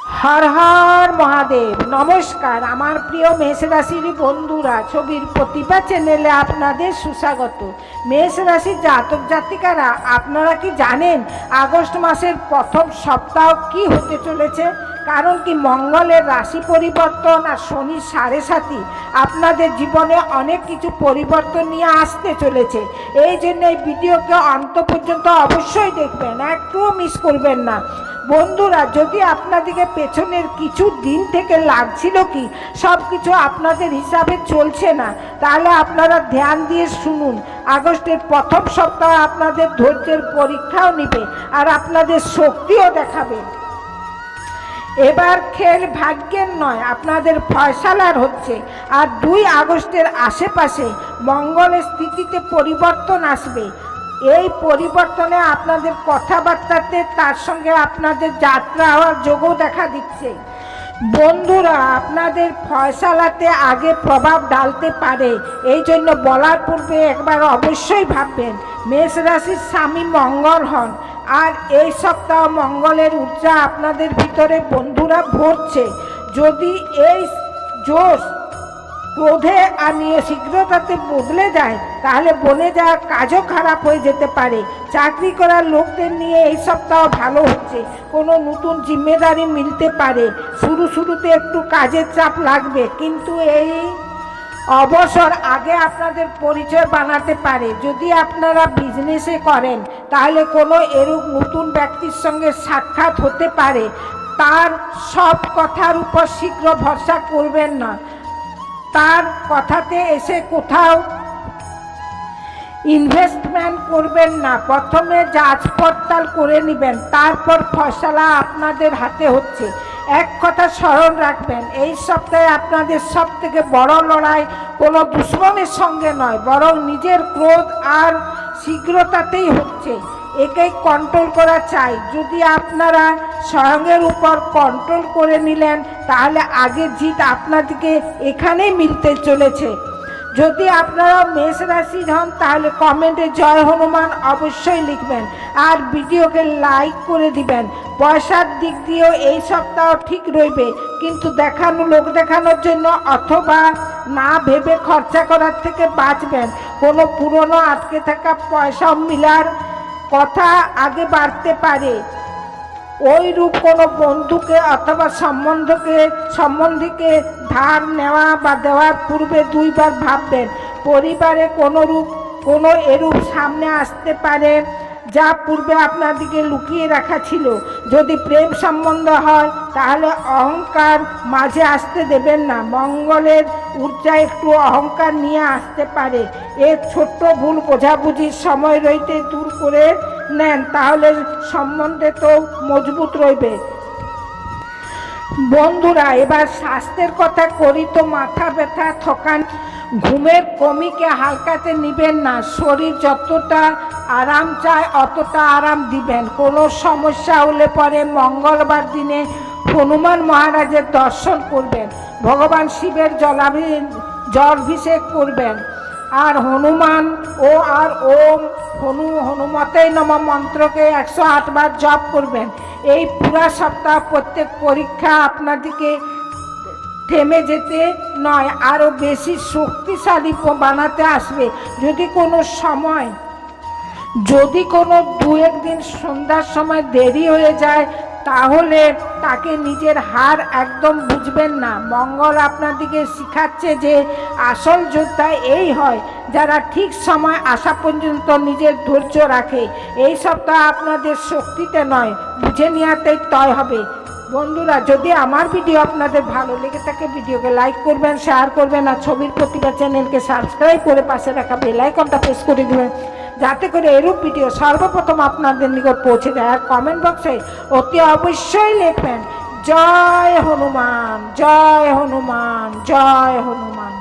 হর হর মহাদেব। নমস্কার আমার প্রিয় মেষ রাশির বন্ধুরা, ছবির প্রতিভা চ্যানেলে আপনাদের সুস্বাগত। মেষ রাশির জাতক জাতিকারা, আপনারা কি জানেন আগস্ট মাসের প্রথম সপ্তাহ কি হতে চলেছে? কারণ কি মঙ্গলের রাশি পরিবর্তন আর শনির 7.5 আপনাদের জীবনে অনেক কিছু পরিবর্তন নিয়ে আসতে চলেছে। এই জন্য এই ভিডিওকে অন্ত পর্যন্ত অবশ্যই দেখবেন, একটুও মিস করবেন না। বন্ধুরা, যদি আপনাদেরকে পেছনের কিছু দিন থেকে লাগছিল কি সব কিছু আপনাদের হিসাবে চলছে না, তাহলে আপনারা ধ্যান দিয়ে শুনুন। আগস্টের প্রথম সপ্তাহ আপনাদের ধৈর্যের পরীক্ষাও নেবে আর আপনাদের শক্তিও দেখাবে। এবার খেল ভাগ্যের নয়, আপনাদের ফয়সালার হচ্ছে। আর 2 আগস্টের আশেপাশে মঙ্গলের স্থিতিতে পরিবর্তন আসবে। এই পরিবর্তনে আপনাদের কথাবার্তাতে তার সঙ্গে আপনাদের যাত্রা হওয়ার যোগও দেখা দিচ্ছে। বন্ধুরা, আপনাদের ফয়সালাতে আগে প্রভাব ডালতে পারে, এই জন্য বলার পূর্বে একবার অবশ্যই ভাববেন। মেষ রাশির স্বামী মঙ্গল হন, আর এই সপ্তাহ মঙ্গলের ঊর্জা আপনাদের ভিতরে বন্ধুরা ভরছে। যদি এই জোশ ক্রোধে আর নিয়ে শীঘ্রতাতে বদলে যায়, তাহলে বনে যাওয়া কাজও খারাপ হয়ে যেতে পারে। চাকরি করার লোকদের নিয়ে এই সপ্তাহ ভালো হচ্ছে, কোনো নতুন জিম্মেদারি মিলতে পারে। শুরুতে একটু কাজের চাপ লাগবে, কিন্তু এই অবসর আগে আপনাদের পরিচয় বানাতে পারে। যদি আপনারা বিজনেসে করেন, তাহলে কোনো এরূপ নতুন ব্যক্তির সঙ্গে সাক্ষাৎ হতে পারে। তার সব কথার উপর শীঘ্র ভরসা করবেন না, তার কথাতে এসে কোথাও ইনভেস্টমেন্ট করবেন না। প্রথমে যাচ পড়তাল করে নেবেন, তারপর ফয়সালা আপনাদের হাতে হচ্ছে। এক কথা স্মরণ রাখবেন, এই সপ্তাহে আপনাদের সব থেকে বড় লড়াই কোনো দুশ্মনের সঙ্গে নয়, বরং নিজের ক্রোধ আর শীঘ্রতাতেই হচ্ছে। একেই কন্ট্রোল করা চাই। যদি আপনারা স্বয়ংয়ের উপর কন্ট্রোল করে নিলেন, তাহলে আগের জিত আপনাদেরকে এখানেই মিলতে চলেছে। যদি আপনারা মেষ রাশির হন, তাহলে কমেন্টে জয় হনুমান অবশ্যই লিখবেন আর ভিডিওকে লাইক করে দিবেন। পয়সার দিক দিয়েও এই সপ্তাহ ঠিক রইবে, কিন্তু লোক দেখানোর জন্য অথবা না ভেবে খরচা করার থেকে বাঁচবেন। কোনো পুরনো আটকে থাকা পয়সা মিলার কথা আগে বাড়তে পারে। ওই রূপ কোনো বন্ধুকে অথবা সম্বন্ধীকে ধার নেওয়া বা দেওয়ার পূর্বে 2 বার ভাববেন। পরিবারে কোনো এরূপ সামনে আসতে পারে যা পূর্বে আপনাদেরকে লুকিয়ে রাখা ছিল। যদি প্রেম সম্বন্ধ হয়, তাহলে অহংকার মাঝে আসতে দেবেন না। মঙ্গলের ঊর্জা একটু অহংকার নিয়ে আসতে পারে। এর ছোট্ট ভুল বোঝাবুঝির সময় রইতে দূর করে নেন, তাহলে সম্বন্ধে তো মজবুত রইবে। বন্ধুরা, এবার স্বাস্থ্যের কথা করি তো মাথা ব্যথা, থকান, ঘুমের কমিকে হালকাতে নেবেন না। শরীর যতটা আরাম চায় অতটা আরাম দিবেন। কোনো সমস্যা হলে পরে মঙ্গলবার দিনে হনুমান মহারাজের দর্শন করবেন, ভগবান শিবের জলাভিষেক করবেন, আর হনুমান আর ওম হনুমতেই নম মন্ত্রকে 108 বার জপ করবেন। এই পুরা সপ্তাহ প্রত্যেক পরীক্ষা আপনাদেরকে থেমে যেতে নয়, আরও বেশি শক্তিশালী বানাতে আসবে। যদি কোনো 2-1 দিন সন্ধ্যার সময় দেরি হয়ে যায়, তাহলে তাকে নিজের হার একদম বুঝবেন না। মঙ্গল আপনাদেরকে শিখাচ্ছে যে আসল যোদ্ধা এই হয় যারা ঠিক সময় আসা পর্যন্ত নিজের ধৈর্য রাখে। এই সপ্তাহ আপনাদের শক্তিতে নয়, বুঝে নেওয়াতেই তয় হবে। বন্ধুরা, যদি আমার ভিডিও আপনাদের ভালো লেগে থাকে, ভিডিওকে লাইক করবেন, শেয়ার করবেন, আর ছবির প্রতিভা চ্যানেলকে সাবস্ক্রাইব করে পাশে রাখা বেল আইকনটা প্রেস করে দেবেন, যাতে করে এরূপ ভিডিও সর্বপ্রথম আপনাদের নিকট পৌঁছে যায়। আর কমেন্ট বক্সে অতি অবশ্যই লিখবেন জয় হনুমান, জয় হনুমান, জয় হনুমান।